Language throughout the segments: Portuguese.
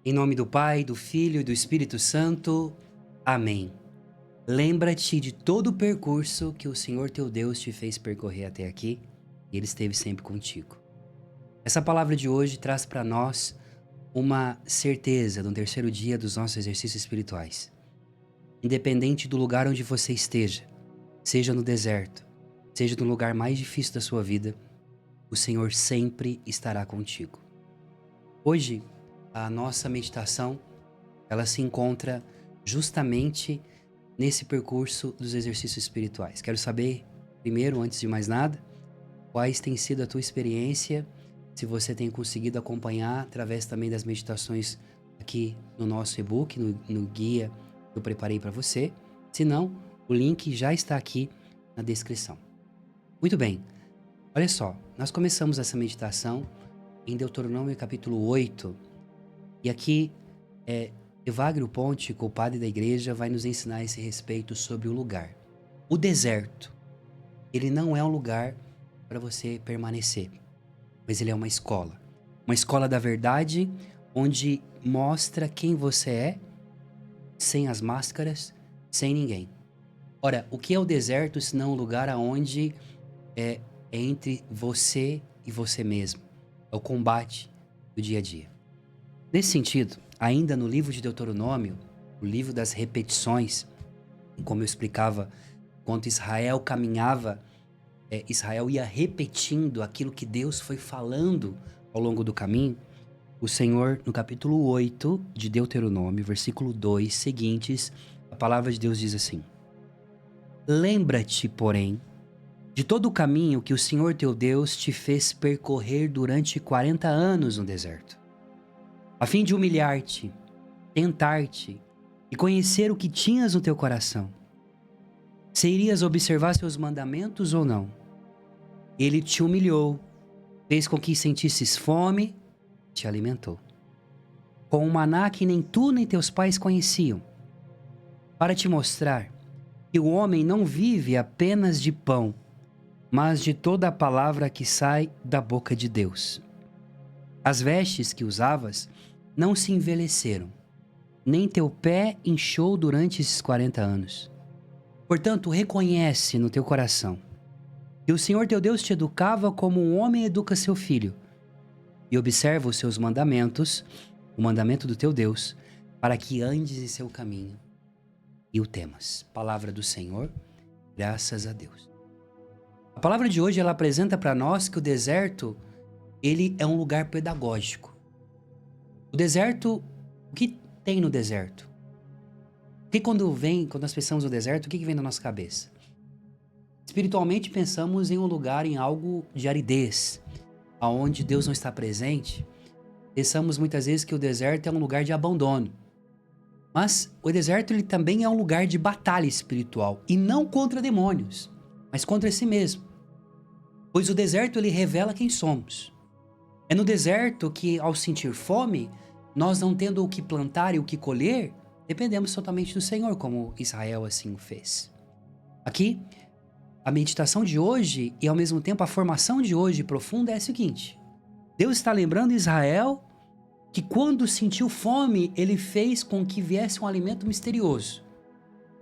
Em nome do Pai, do Filho e do Espírito Santo. Amém. Lembra-te de todo o percurso que o Senhor teu Deus te fez percorrer até aqui, e Ele esteve sempre contigo. Essa palavra de hoje traz para nós uma certeza no terceiro dia dos nossos exercícios espirituais. Independente do lugar onde você esteja, seja no deserto, seja no lugar mais difícil da sua vida, o Senhor sempre estará contigo. Hoje, a nossa meditação, ela se encontra justamente nesse percurso dos exercícios espirituais. Quero saber, primeiro, antes de mais nada, quais tem sido a tua experiência, se você tem conseguido acompanhar através também das meditações aqui no nosso e-book, no guia que eu preparei para você. Se não, o link já está aqui na descrição. Muito bem, olha só, nós começamos essa meditação em Deuteronômio capítulo 8, e aqui, Evagrio Ponte, o padre da igreja, vai nos ensinar esse respeito sobre o lugar. O deserto, ele não é um lugar para você permanecer, mas ele é uma escola. Uma escola da verdade, onde mostra quem você é, sem as máscaras, sem ninguém. Ora, o que é o deserto, senão um lugar onde é entre você e você mesmo? É o combate do dia a dia. Nesse sentido, ainda no livro de Deuteronômio, o livro das repetições, como eu explicava, enquanto Israel caminhava, Israel ia repetindo aquilo que Deus foi falando ao longo do caminho. O Senhor, no capítulo 8 de Deuteronômio, versículo 2 seguintes, a palavra de Deus diz assim: Lembra-te, porém, de todo o caminho que o Senhor teu Deus te fez percorrer durante 40 anos no deserto, a fim de humilhar-te, tentar-te e conhecer o que tinhas no teu coração, se irias observar seus mandamentos ou não. Ele te humilhou, fez com que sentisses fome, te alimentou, com um maná que nem tu nem teus pais conheciam, para te mostrar que o homem não vive apenas de pão, mas de toda a palavra que sai da boca de Deus. As vestes que usavas não se envelheceram, nem teu pé inchou durante esses 40 anos. Portanto, reconhece no teu coração que o Senhor teu Deus te educava como um homem educa seu filho, e observa os seus mandamentos, o mandamento do teu Deus, para que andes em seu caminho e o temas. Palavra do Senhor, graças a Deus. A palavra de hoje, ela apresenta para nós que o deserto, ele é um lugar pedagógico. O deserto, o que tem no deserto? Porque quando nós pensamos no deserto, o que vem na nossa cabeça? Espiritualmente pensamos em um lugar, em algo de aridez, aonde Deus não está presente. Pensamos muitas vezes que o deserto é um lugar de abandono. Mas o deserto, ele também é um lugar de batalha espiritual, e não contra demônios, mas contra si mesmo. Pois o deserto, ele revela quem somos. É no deserto que, ao sentir fome, nós não tendo o que plantar e o que colher, dependemos totalmente do Senhor, como Israel assim o fez. Aqui, a meditação de hoje e ao mesmo tempo a formação de hoje profunda é a seguinte: Deus está lembrando Israel que quando sentiu fome, ele fez com que viesse um alimento misterioso.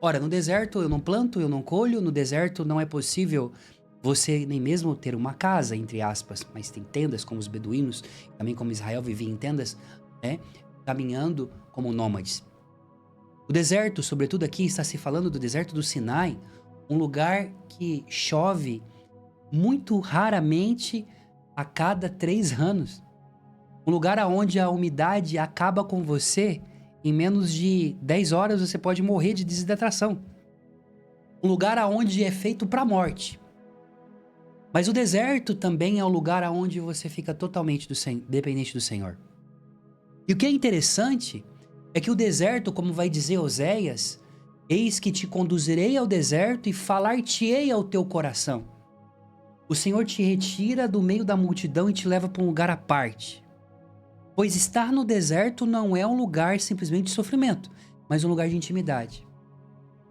Ora, no deserto eu não planto, eu não colho, no deserto não é possível você nem mesmo ter uma casa, entre aspas, mas tem tendas, como os beduínos, também como Israel vivia em tendas, caminhando como nômades. O deserto, sobretudo aqui, está se falando do deserto do Sinai, um lugar que chove muito raramente a cada 3 anos. Um lugar onde a umidade acaba com você, em menos de 10 horas você pode morrer de desidratação. Um lugar onde é feito para a morte. Mas o deserto também é um lugar onde você fica totalmente dependente do Senhor. E o que é interessante é que o deserto, como vai dizer Oséias, eis que te conduzirei ao deserto e falar-te-ei ao teu coração. O Senhor te retira do meio da multidão e te leva para um lugar à parte. Pois estar no deserto não é um lugar simplesmente de sofrimento, mas um lugar de intimidade.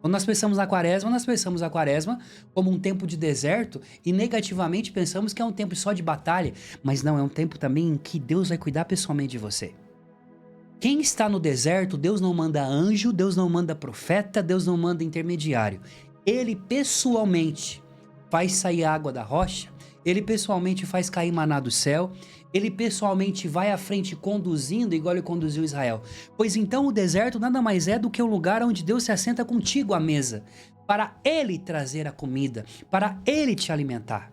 Quando nós pensamos na quaresma como um tempo de deserto e negativamente pensamos que é um tempo só de batalha, mas não, é um tempo também em que Deus vai cuidar pessoalmente de você. Quem está no deserto, Deus não manda anjo, Deus não manda profeta, Deus não manda intermediário. Ele pessoalmente faz sair água da rocha, ele pessoalmente faz cair maná do céu, ele pessoalmente vai à frente conduzindo, igual ele conduziu Israel. Pois então o deserto nada mais é do que um lugar onde Deus se assenta contigo à mesa, para ele trazer a comida, para ele te alimentar.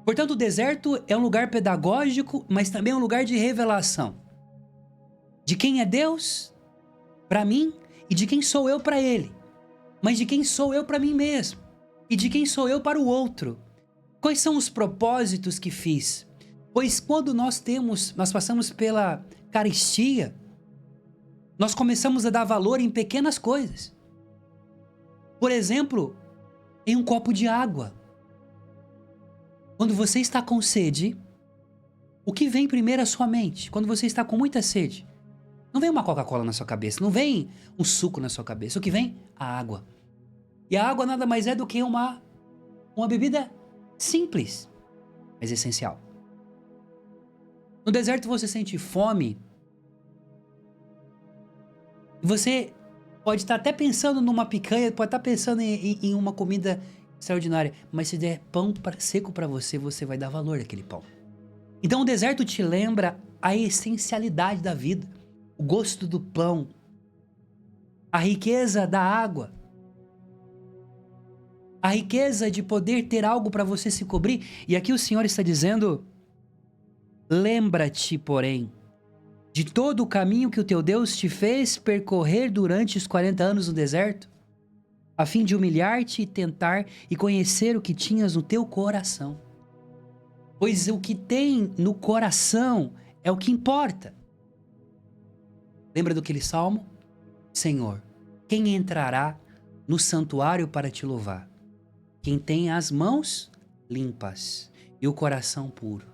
Portanto, o deserto é um lugar pedagógico, mas também é um lugar de revelação. De quem é Deus para mim e de quem sou eu para Ele. Mas de quem sou eu para mim mesmo e de quem sou eu para o outro. Quais são os propósitos que fiz? Pois quando nós passamos pela carestia, nós começamos a dar valor em pequenas coisas. Por exemplo, em um copo de água. Quando você está com sede, o que vem primeiro à sua mente? Quando você está com muita sede, não vem uma Coca-Cola na sua cabeça, não vem um suco na sua cabeça. O que vem? A água. E a água nada mais é do que uma bebida simples, mas essencial. No deserto você sente fome. E você pode estar até pensando numa picanha, pode estar pensando em uma comida extraordinária. Mas se der pão seco para você, você vai dar valor àquele pão. Então o deserto te lembra a essencialidade da vida. O gosto do pão, a riqueza da água, a riqueza de poder ter algo para você se cobrir. E aqui o Senhor está dizendo: lembra-te, porém, de todo o caminho que o teu Deus te fez percorrer durante os 40 anos no deserto, a fim de humilhar-te e tentar e conhecer o que tinhas no teu coração. Pois o que tem no coração é o que importa. Lembra daquele salmo? Senhor, quem entrará no santuário para te louvar? Quem tem as mãos limpas e o coração puro.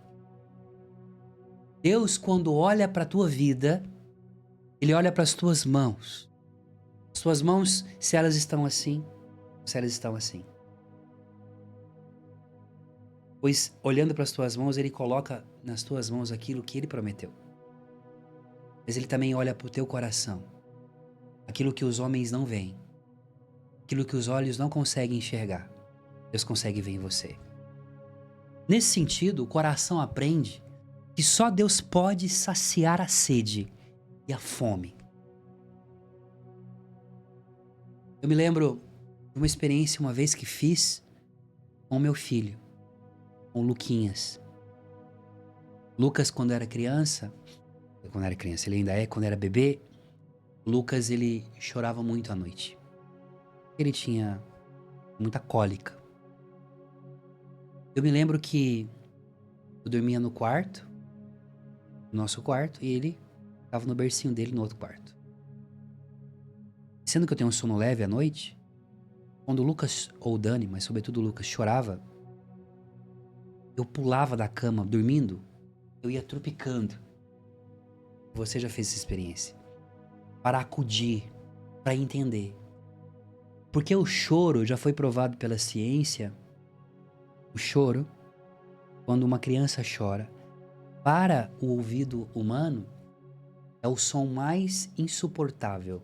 Deus, quando olha para a tua vida, Ele olha para as tuas mãos. As tuas mãos, se elas estão assim, se elas estão assim. Pois, olhando para as tuas mãos, Ele coloca nas tuas mãos aquilo que Ele prometeu. Mas Ele também olha para o teu coração. Aquilo que os homens não veem. Aquilo que os olhos não conseguem enxergar. Deus consegue ver em você. Nesse sentido, o coração aprende que só Deus pode saciar a sede e a fome. Eu me lembro de uma experiência uma vez que fiz com meu filho, com o Luquinhas. Lucas, quando era criança, ele ainda é, quando era bebê, Lucas, ele chorava muito à noite. Ele tinha muita cólica. Eu me lembro que eu dormia no quarto, no nosso quarto, e ele estava no bercinho dele no outro quarto. Sendo que eu tenho um sono leve à noite, quando o Lucas, ou o Dani, mas sobretudo o Lucas, chorava, eu pulava da cama, dormindo, eu ia tropicando. Você já fez essa experiência? Para acudir, para entender. Porque o choro já foi provado pela ciência. O choro, quando uma criança chora, para o ouvido humano, é o som mais insuportável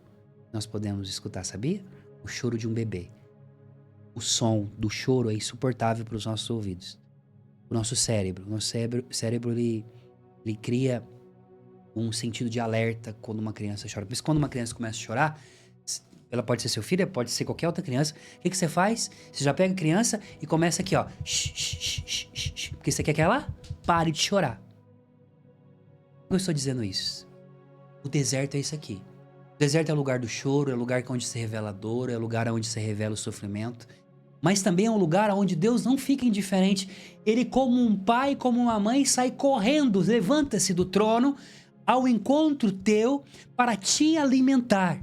que nós podemos escutar, sabia? O choro de um bebê. O som do choro é insuportável para os nossos ouvidos. O nosso cérebro. Ele cria um sentido de alerta quando uma criança chora. Por isso, quando uma criança começa a chorar, ela pode ser seu filho, pode ser qualquer outra criança. O que você faz? Você já pega a criança e começa aqui, ó. Porque você quer que ela pare de chorar. Por que eu estou dizendo isso? O deserto é isso aqui. O deserto é o lugar do choro, é o lugar onde se revela a dor, é o lugar onde se revela o sofrimento. Mas também é um lugar onde Deus não fica indiferente. Ele, como um pai, como uma mãe, sai correndo, levanta-se do trono ao encontro teu para te alimentar.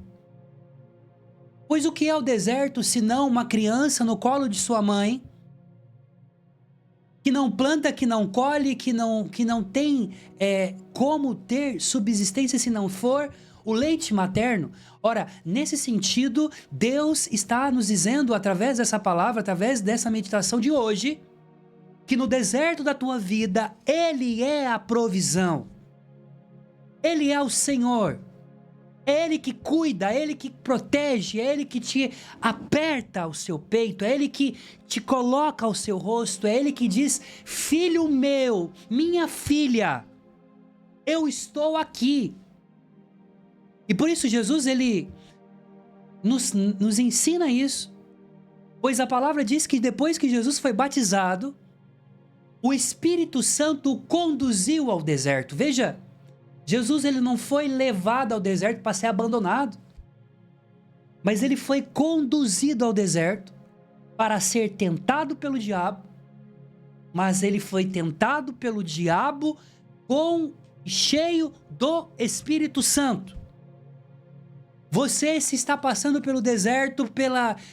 Pois o que é o deserto senão uma criança no colo de sua mãe, que não planta, que não colhe, que não tem como ter subsistência se não for o leite materno? Ora, nesse sentido, Deus está nos dizendo através dessa palavra, através dessa meditação de hoje, que no deserto da tua vida, Ele é a provisão. Ele é o Senhor. É Ele que cuida, é Ele que protege, é Ele que te aperta ao seu peito, é Ele que te coloca ao seu rosto, é Ele que diz: filho meu, minha filha, eu estou aqui. E por isso Jesus, Ele nos ensina isso, pois a palavra diz que depois que Jesus foi batizado, o Espírito Santo o conduziu ao deserto. Veja, Jesus, ele não foi levado ao deserto para ser abandonado, mas ele foi conduzido ao deserto para ser tentado pelo diabo, mas ele foi tentado pelo diabo cheio do Espírito Santo. Você, se está passando pelo deserto,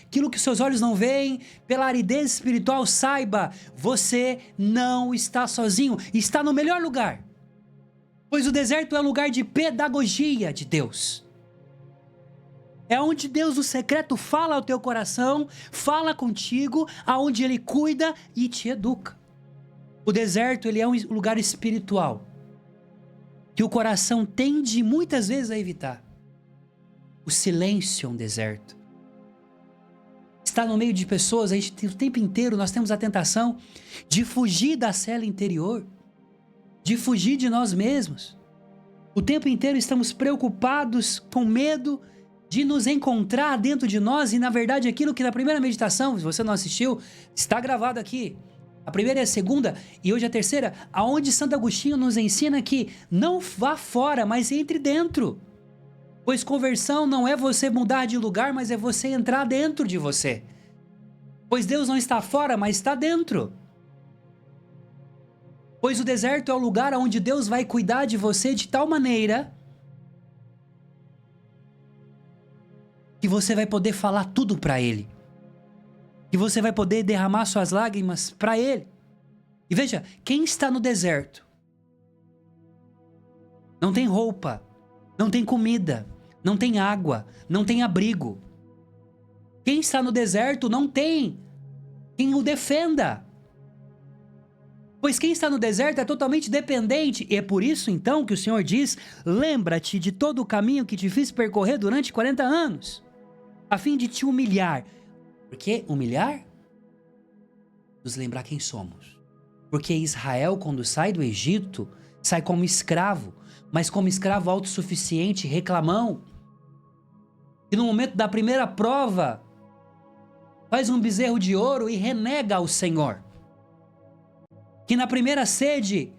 aquilo que seus olhos não veem, pela aridez espiritual, saiba, você não está sozinho, está no melhor lugar. Pois o deserto é um lugar de pedagogia de Deus. É onde Deus, no secreto, fala ao teu coração, fala contigo, aonde Ele cuida e te educa. O deserto, ele é um lugar espiritual, que o coração tende muitas vezes a evitar. O silêncio é um deserto. Está no meio de pessoas, o tempo inteiro nós temos a tentação de fugir da cela interior, de fugir de nós mesmos. O tempo inteiro estamos preocupados, com medo de nos encontrar dentro de nós, e na verdade aquilo que na primeira meditação, se você não assistiu, está gravado aqui. A primeira e a segunda, e hoje a terceira, aonde Santo Agostinho nos ensina que não vá fora, mas entre dentro. Pois conversão não é você mudar de lugar, mas é você entrar dentro de você. Pois Deus não está fora, mas está dentro. Pois o deserto é o lugar onde Deus vai cuidar de você de tal maneira que você vai poder falar tudo para Ele. Que você vai poder derramar suas lágrimas para Ele. E veja, quem está no deserto não tem roupa, não tem comida, não tem água, não tem abrigo. Quem está no deserto não tem quem o defenda. Pois quem está no deserto é totalmente dependente, e é por isso então que o Senhor diz: lembra-te de todo o caminho que te fiz percorrer durante 40 anos, a fim de te humilhar. Por que humilhar? Nos lembrar quem somos. Porque Israel, quando sai do Egito, sai como escravo, mas como escravo autossuficiente, reclamão. E no momento da primeira prova, faz um bezerro de ouro e renega ao Senhor. Que na primeira sede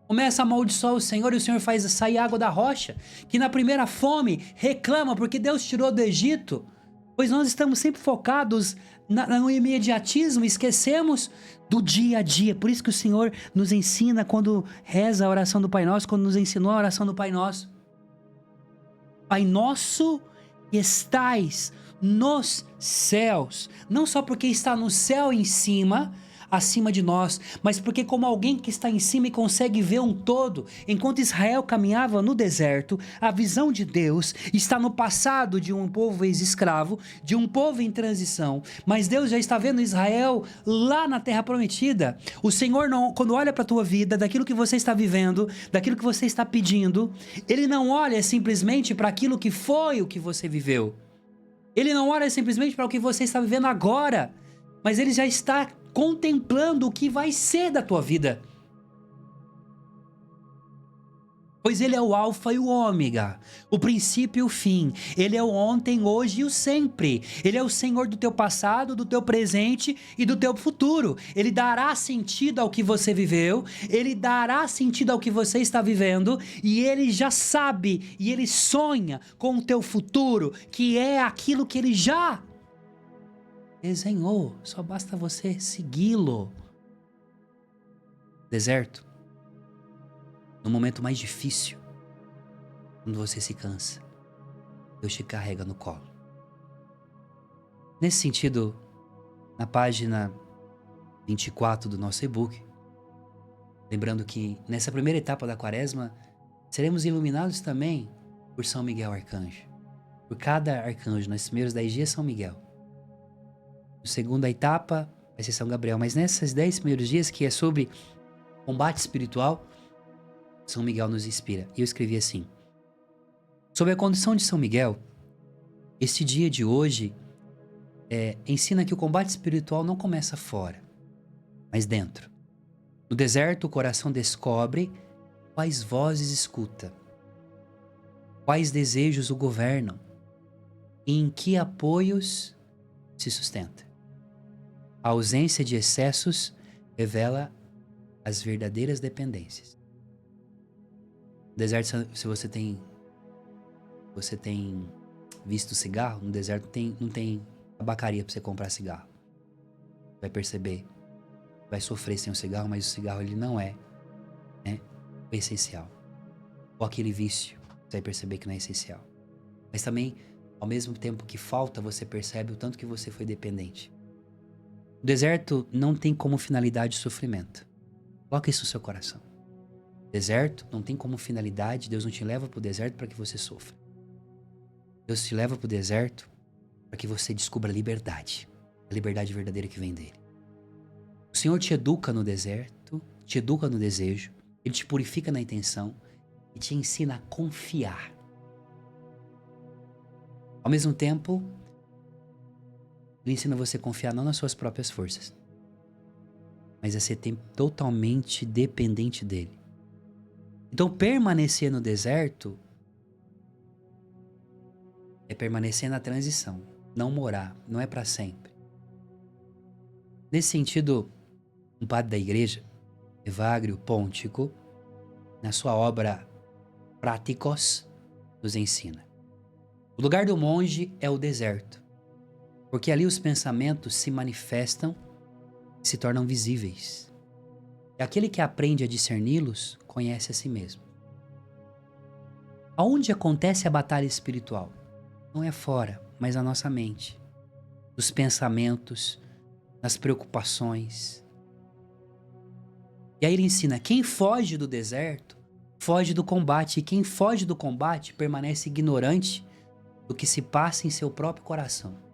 começa a amaldiçoar o Senhor e o Senhor faz sair água da rocha. Que na primeira fome reclama porque Deus tirou do Egito. Pois nós estamos sempre focados no imediatismo, esquecemos do dia a dia. Por isso que o Senhor nos ensina quando reza a oração do Pai Nosso, quando nos ensinou a oração do Pai Nosso. Pai nosso que estais nos céus, não só porque está no céu em cima, acima de nós, mas porque como alguém que está em cima e consegue ver um todo. Enquanto Israel caminhava no deserto, a visão de Deus está no passado de um povo ex-escravo, de um povo em transição, mas Deus já está vendo Israel lá na terra prometida. O Senhor, não, quando olha para a tua vida, daquilo que você está vivendo, daquilo que você está pedindo, Ele não olha simplesmente para aquilo que foi o que você viveu. Ele não olha simplesmente para o que você está vivendo agora, mas Ele já está contemplando o que vai ser da tua vida. Pois Ele é o alfa e o ômega, o princípio e o fim. Ele é o ontem, hoje e o sempre. Ele é o Senhor do teu passado, do teu presente e do teu futuro. Ele dará sentido ao que você viveu, Ele dará sentido ao que você está vivendo, e Ele já sabe e Ele sonha com o teu futuro, que é aquilo que Ele já desenhou, só basta você segui-lo. Deserto, no momento mais difícil, quando você se cansa, Deus te carrega no colo. Nesse sentido, na página 24 do nosso e-book, lembrando que nessa primeira etapa da quaresma, seremos iluminados também por São Miguel Arcanjo. Por cada arcanjo, nos primeiros 10 dias, São Miguel. Segunda etapa vai ser São Gabriel, mas nesses 10 primeiros dias, que é sobre combate espiritual, São Miguel nos inspira. E eu escrevi assim: sob a condição de São Miguel, este dia de hoje ensina que o combate espiritual não começa fora, mas dentro. No deserto, o coração descobre quais vozes escuta, quais desejos o governam e em que apoios se sustenta. A ausência de excessos revela as verdadeiras dependências. No deserto, se você tem visto cigarro, no deserto não tem tabacaria para você comprar cigarro. Vai perceber, vai sofrer sem o cigarro, mas o cigarro ele não é, né, o essencial. Ou aquele vício, você vai perceber que não é essencial. Mas também, ao mesmo tempo que falta, você percebe o tanto que você foi dependente. O deserto não tem como finalidade o sofrimento. Coloca isso no seu coração. O deserto não tem como finalidade, Deus não te leva para o deserto para que você sofra. Deus te leva para o deserto para que você descubra a liberdade verdadeira que vem dele. O Senhor te educa no deserto, te educa no desejo, Ele te purifica na intenção e te ensina a confiar. Ao mesmo tempo, Ele ensina você a confiar não nas suas próprias forças, mas a ser totalmente dependente dele. Então, permanecer no deserto é permanecer na transição, não morar, não é para sempre. Nesse sentido, um padre da igreja, Evagrio Pontico, na sua obra Práticos, nos ensina: o lugar do monge é o deserto, porque ali os pensamentos se manifestam e se tornam visíveis. E aquele que aprende a discerni-los conhece a si mesmo. Aonde acontece a batalha espiritual? Não é fora, mas na nossa mente, nos pensamentos, nas preocupações. E aí ele ensina: quem foge do deserto, foge do combate. E quem foge do combate permanece ignorante do que se passa em seu próprio coração.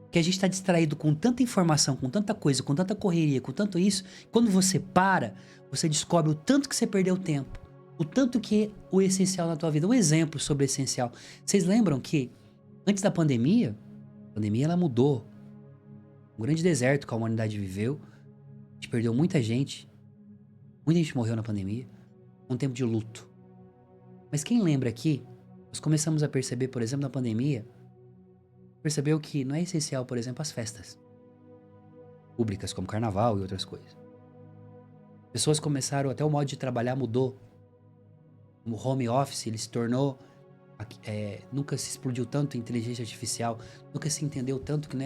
Porque a gente está distraído com tanta informação, com tanta coisa, com tanta correria, com tanto isso. Quando você para, você descobre o tanto que você perdeu tempo. O tanto que é o essencial na tua vida. Um exemplo sobre o essencial. Vocês lembram que antes da pandemia, a pandemia ela mudou. Um grande deserto que a humanidade viveu. A gente perdeu muita gente. Muita gente morreu na pandemia. Um tempo de luto. Mas quem lembra aqui, nós começamos a perceber, por exemplo, na pandemia, percebeu que não é essencial, por exemplo, as festas públicas, como carnaval e outras coisas. Pessoas começaram, até o modo de trabalhar mudou. O home office, ele se tornou, nunca se explodiu tanto a inteligência artificial, nunca se entendeu tanto que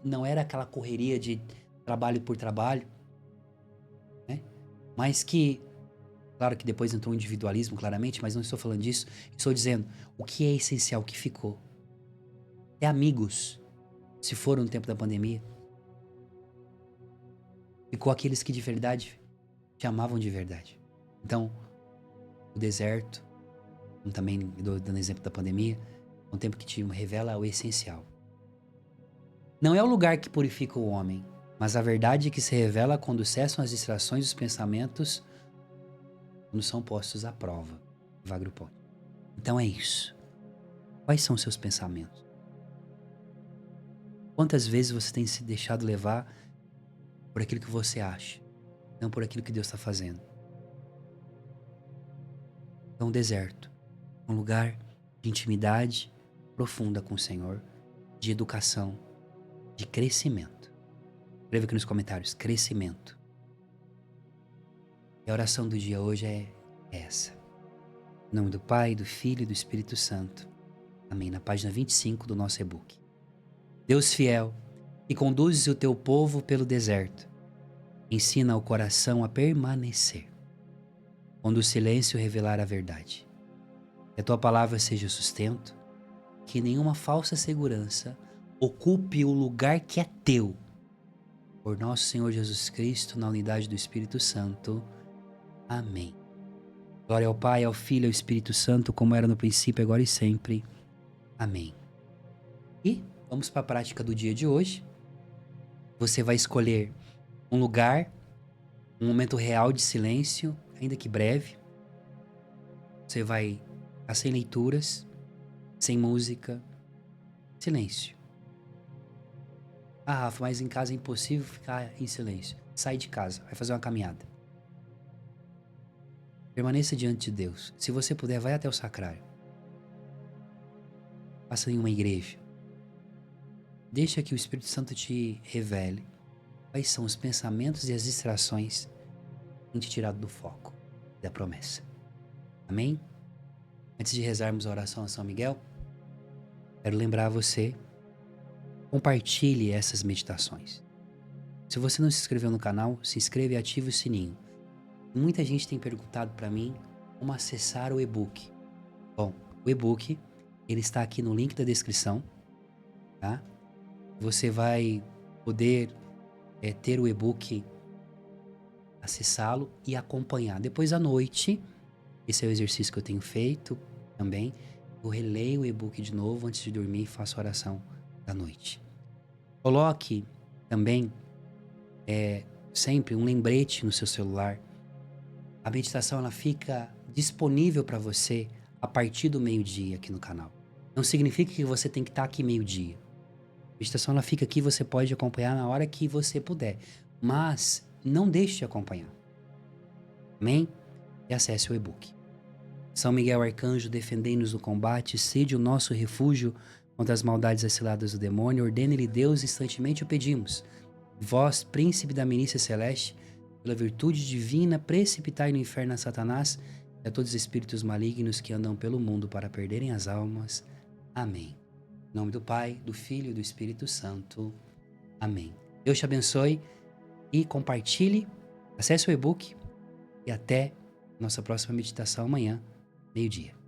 não era aquela correria de trabalho por trabalho, né? Mas que, claro que depois entrou o individualismo, claramente, mas não estou falando disso. Estou dizendo o que é essencial, o que ficou. É amigos, se foram no tempo da pandemia. Ficou aqueles que de verdade te amavam de verdade. Então, o deserto, também dando exemplo da pandemia, é um tempo que te revela o essencial. Não é o lugar que purifica o homem, mas a verdade que se revela quando cessam as distrações dos pensamentos, quando são postos à prova. Evagrio Pontico. Então é isso. Quais são os seus pensamentos? Quantas vezes você tem se deixado levar por aquilo que você acha, não por aquilo que Deus está fazendo? É um deserto, um lugar de intimidade profunda com o Senhor, de educação, de crescimento. Escreva aqui nos comentários: crescimento. E a oração do dia hoje é essa. Em nome do Pai, do Filho e do Espírito Santo. Amém. Na página 25 do nosso e-book. Deus fiel, que conduzes o teu povo pelo deserto, ensina o coração a permanecer, quando o silêncio revelar a verdade. Que a tua palavra seja o sustento, que nenhuma falsa segurança ocupe o lugar que é teu. Por nosso Senhor Jesus Cristo, na unidade do Espírito Santo. Amém. Glória ao Pai, ao Filho e ao Espírito Santo, como era no princípio, agora e sempre. Amém. E vamos para a prática do dia de hoje. Você vai escolher um lugar, um momento real de silêncio, ainda que breve, Você vai ficar sem leituras, sem música, silêncio. Ah, Rafa, mas em casa é impossível ficar em silêncio. Sai de casa, vai fazer uma caminhada. Permaneça diante de Deus. Se você puder, vai até o sacrário. Passa em uma igreja. Deixa que o Espírito Santo te revele quais são os pensamentos e as distrações que têm te tirado do foco da promessa. Amém? Antes de rezarmos a oração a São Miguel, quero lembrar você, compartilhe essas meditações. Se você não se inscreveu no canal, se inscreva e ative o sininho. Muita gente tem perguntado para mim como acessar o e-book. Bom, o e-book, ele está aqui no link da descrição, tá? Você vai poder ter o e-book, acessá-lo e acompanhar. Depois à noite, esse é o exercício que eu tenho feito também, eu releio o e-book de novo antes de dormir e faço a oração da noite. Coloque também sempre um lembrete no seu celular. A meditação ela fica disponível para você a partir do meio-dia aqui no canal. Não significa que você tem que estar aqui meio-dia. A meditação ela fica aqui, você pode acompanhar na hora que você puder. Mas não deixe de acompanhar. Amém? E acesse o e-book. São Miguel Arcanjo, defendei-nos no combate, sede o nosso refúgio contra as maldades aciladas do demônio, ordene-lhe Deus, instantemente o pedimos. Vós, príncipe da milícia celeste, pela virtude divina, precipitai no inferno a Satanás e a todos os espíritos malignos que andam pelo mundo para perderem as almas. Amém. Em nome do Pai, do Filho e do Espírito Santo. Amém. Deus te abençoe e compartilhe, acesse o e-book e até nossa próxima meditação amanhã, meio-dia.